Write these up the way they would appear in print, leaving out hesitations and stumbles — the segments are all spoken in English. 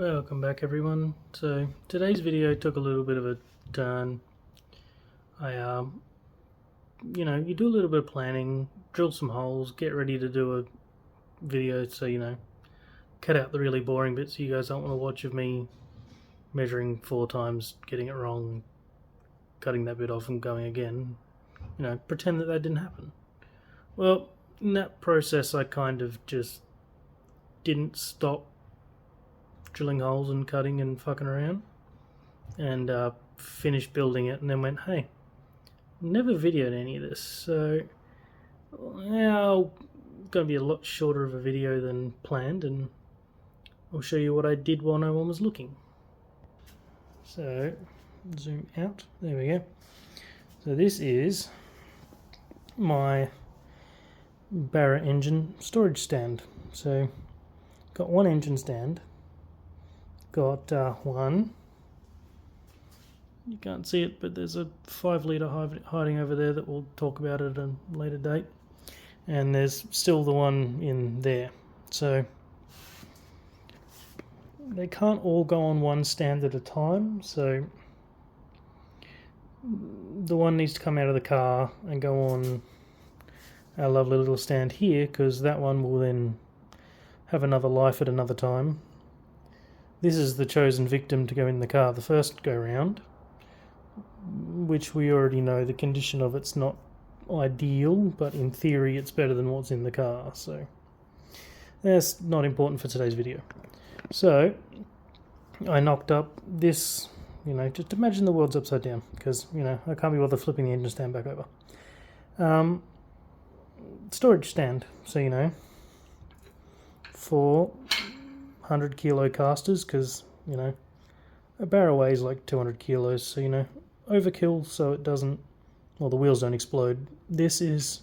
Welcome back everyone. So today's video took a little bit of a turn. You do a little bit of planning, drill some holes, get ready to do a video, so cut out the really boring bits you guys don't want to watch of me measuring 4 times, getting it wrong, cutting that bit off and going again. Pretend that didn't happen. Well, in that process I kind of just didn't stop drilling holes and cutting and fucking around, and finished building it, and then went, hey, never videoed any of this, so now going to be a lot shorter of a video than planned, and I'll show you what I did while no one was looking. So zoom out, there we go. So this is my Barra engine storage stand. So got one engine stand, got one, you can't see it, but there's a 5 litre hiding over there that we'll talk about at a later date, and there's still the one in there. So they can't all go on one stand at a time, so the one needs to come out of the car and go on our lovely little stand here, because that one will then have another life at another time. This is the chosen victim to go in the car the first go round, which we already know the condition of it's not ideal, but in theory it's better than what's in the car, so that's not important for today's video. So I knocked up this, just imagine the world's upside down, because I can't be bothered flipping the engine stand back over. Storage stand, so 4 100 kilo casters, because a barrel weighs like 200 kilos, so overkill, so it doesn't, well, the wheels don't explode. This is,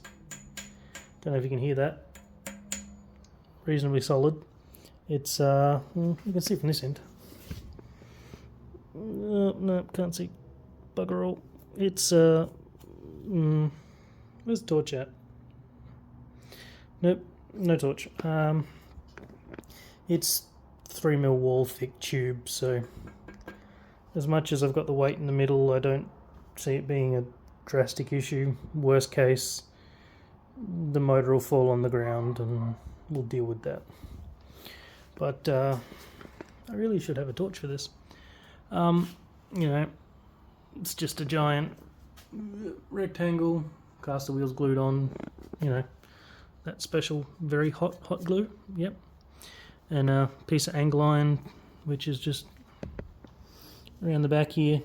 don't know if you can hear that, reasonably solid. It's you can see from this end. No, can't see bugger all. It's where's the torch at? Nope, no torch. It's 3mm wall thick tube, so as much as I've got the weight in the middle, I don't see it being a drastic issue. Worst case, the motor will fall on the ground and we'll deal with that. But I really should have a torch for this. It's just a giant rectangle, caster wheels glued on, that special very hot glue, yep. And a piece of angle iron, which is just around the back here,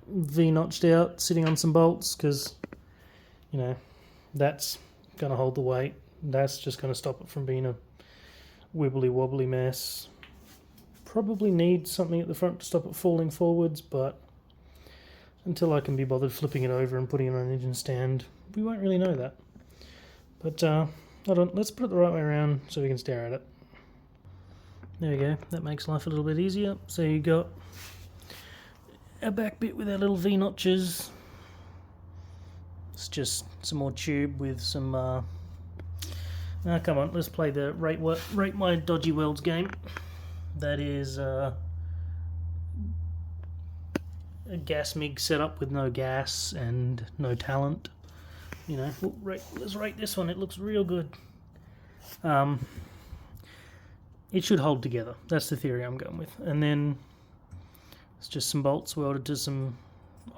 V-notched out, sitting on some bolts, because, that's going to hold the weight. That's just going to stop it from being a wibbly-wobbly mess. Probably need something at the front to stop it falling forwards, but until I can be bothered flipping it over and putting it on an engine stand, we won't really know that. But hold on, let's put it the right way around so we can stare at it. There we go, that makes life a little bit easier. So you got a back bit with our little V-notches. It's just some more tube with some come on, let's play the rate my dodgy welds game. That is a gas MIG setup with no gas and no talent. Let's rate this one, it looks real good. It should hold together, that's the theory I'm going with. And then it's just some bolts welded to some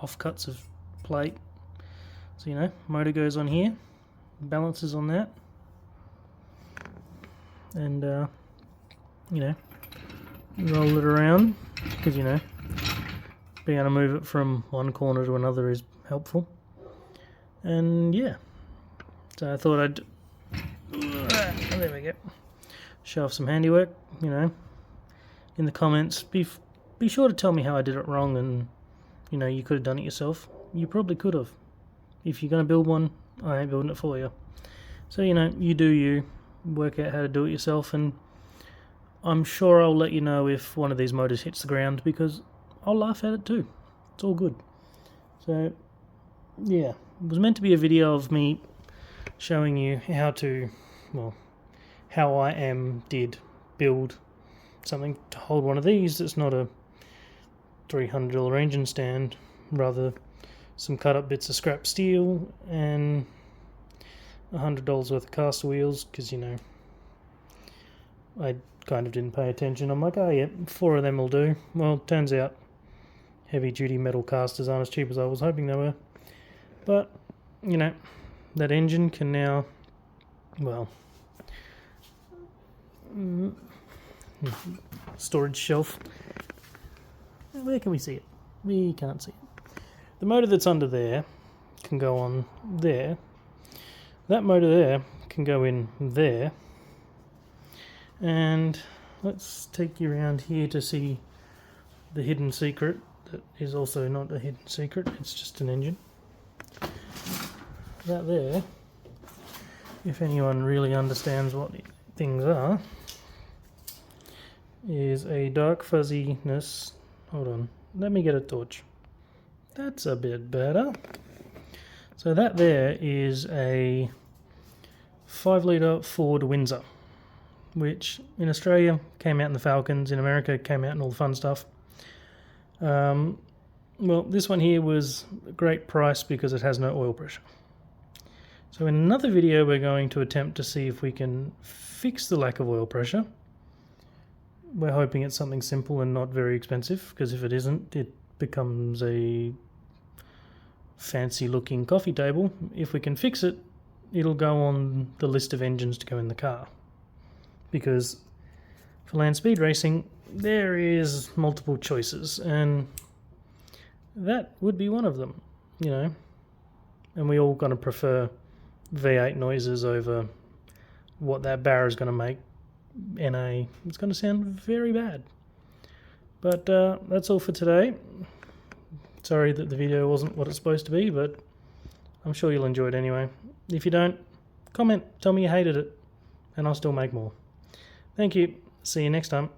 offcuts of plate. So motor goes on here, balances on that, and roll it around, because being able to move it from one corner to another is helpful. And yeah, so I thought I'd there we go, show off some handiwork. In the comments, be sure to tell me how I did it wrong, and you could have done it yourself. You probably could have. If you're going to build one, I ain't building it for you. So you do you, work out how to do it yourself, and I'm sure I'll let you know if one of these motors hits the ground, because I'll laugh at it too. It's all good. So yeah, it was meant to be a video of me showing you how I did build something to hold one of these that's not a $300 engine stand, rather some cut up bits of scrap steel and $100 worth of caster wheels, because, you know, I kind of didn't pay attention. I'm like, oh yeah, 4 of them will do. Well, turns out heavy duty metal casters aren't as cheap as I was hoping they were. But, you know, that engine can now, well, storage shelf. Where can we see it? We can't see it. The motor that's under there can go on there. That motor there can go in there. And let's take you around here to see the hidden secret that is also not a hidden secret, it's just an engine. That there, if anyone really understands what things are, is a dark fuzziness. Hold on, let me get a torch. That's a bit better. So that there is a 5-litre Ford Windsor, which in Australia came out in the Falcons, in America came out in all the fun stuff. Well, this one here was a great price because it has no oil pressure. So in another video we're going to attempt to see if we can fix the lack of oil pressure. We're hoping it's something simple and not very expensive, because if it isn't, it becomes a fancy looking coffee table. If we can fix it, it'll go on the list of engines to go in the car. Because for land speed racing, there is multiple choices, and that would be one of them, you know. And we all going to prefer V8 noises over what that Barra is going to make. NA, it's going to sound very bad. But that's all for today. Sorry that the video wasn't what it's supposed to be, but I'm sure you'll enjoy it anyway. If you don't, comment, tell me you hated it, and I'll still make more. Thank you. See you next time.